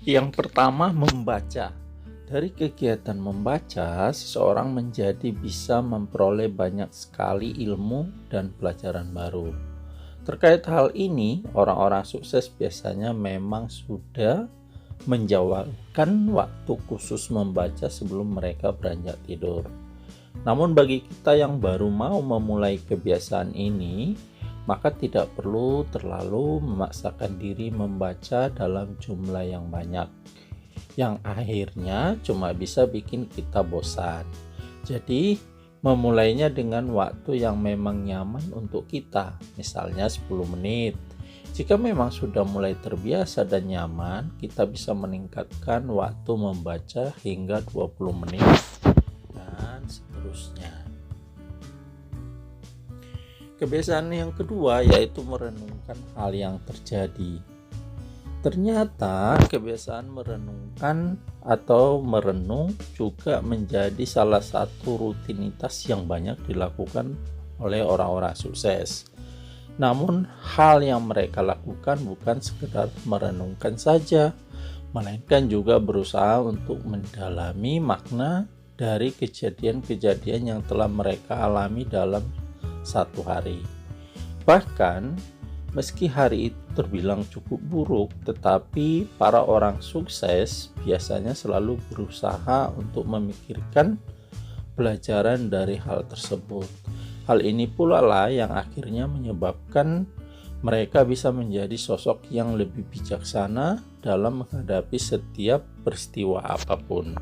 Yang pertama, membaca. Dari kegiatan membaca, seseorang menjadi bisa memperoleh banyak sekali ilmu dan pelajaran baru. Terkait hal ini, orang-orang sukses biasanya memang sudah menjawabkan waktu khusus membaca sebelum mereka beranjak tidur. Namun bagi kita yang baru mau memulai kebiasaan ini, maka tidak perlu terlalu memaksakan diri membaca dalam jumlah yang banyak, yang akhirnya cuma bisa bikin kita bosan. Jadi memulainya dengan waktu yang memang nyaman untuk kita, misalnya 10 menit. Jika memang sudah mulai terbiasa dan nyaman, kita bisa meningkatkan waktu membaca hingga 20 menit dan seterusnya. Kebiasaan yang kedua yaitu merenungkan hal yang terjadi. Ternyata kebiasaan merenungkan atau merenung juga menjadi salah satu rutinitas yang banyak dilakukan oleh orang-orang sukses. Namun hal yang mereka lakukan bukan sekedar merenungkan saja, melainkan juga berusaha untuk mendalami makna dari kejadian-kejadian yang telah mereka alami dalam satu hari. Bahkan meski hari itu terbilang cukup buruk, tetapi para orang sukses biasanya selalu berusaha untuk memikirkan pelajaran dari hal tersebut. Hal ini pula lah yang akhirnya menyebabkan mereka bisa menjadi sosok yang lebih bijaksana dalam menghadapi setiap peristiwa apapun.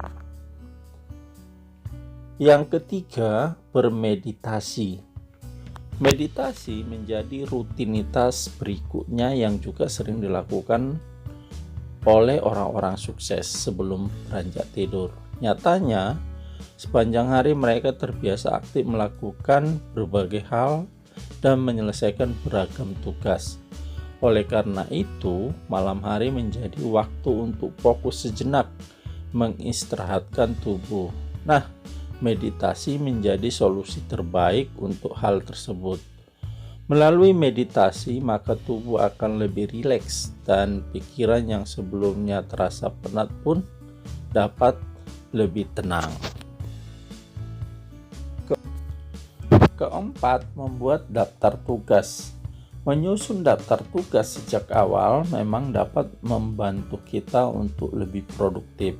Yang ketiga, bermeditasi. Meditasi menjadi rutinitas berikutnya yang juga sering dilakukan oleh orang-orang sukses sebelum beranjak tidur. Nyatanya, sepanjang hari mereka terbiasa aktif melakukan berbagai hal dan menyelesaikan beragam tugas. Oleh karena itu, malam hari menjadi waktu untuk fokus sejenak, mengistirahatkan tubuh. Nah, meditasi menjadi solusi terbaik untuk hal tersebut. Melalui meditasi, maka tubuh akan lebih rileks dan pikiran yang sebelumnya terasa penat pun dapat lebih tenang. Keempat, membuat daftar tugas. Menyusun daftar tugas sejak awal memang dapat membantu kita untuk lebih produktif.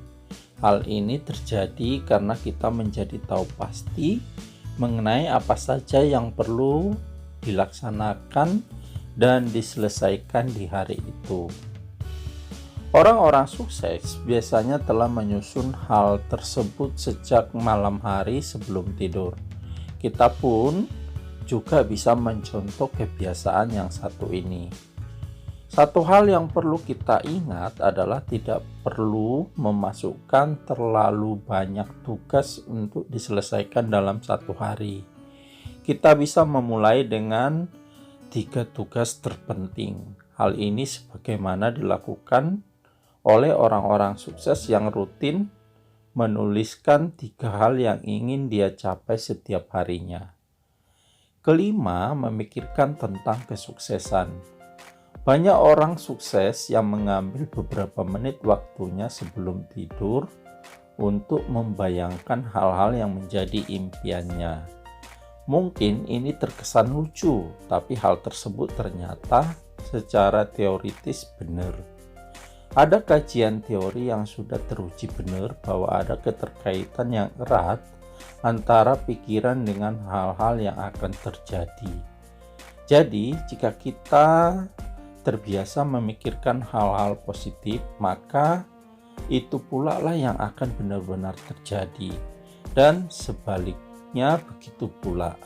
Hal ini terjadi karena kita menjadi tahu pasti mengenai apa saja yang perlu dilaksanakan dan diselesaikan di hari itu. Orang-orang sukses biasanya telah menyusun hal tersebut sejak malam hari sebelum tidur. Kita pun juga bisa mencontoh kebiasaan yang satu ini. Satu hal yang perlu kita ingat adalah tidak perlu memasukkan terlalu banyak tugas untuk diselesaikan dalam satu hari. Kita bisa memulai dengan 3 tugas terpenting. Hal ini sebagaimana dilakukan oleh orang-orang sukses yang rutin menuliskan 3 hal yang ingin dia capai setiap harinya. Kelima, memikirkan tentang kesuksesan. Banyak orang sukses yang mengambil beberapa menit waktunya sebelum tidur untuk membayangkan hal-hal yang menjadi impiannya. Mungkin ini terkesan lucu, tapi hal tersebut ternyata secara teoritis benar. Ada kajian teori yang sudah teruji benar bahwa ada keterkaitan yang erat antara pikiran dengan hal-hal yang akan terjadi. Jadi, jika kita terbiasa memikirkan hal-hal positif, maka itu pula lah yang akan benar-benar terjadi, dan sebaliknya begitu pula.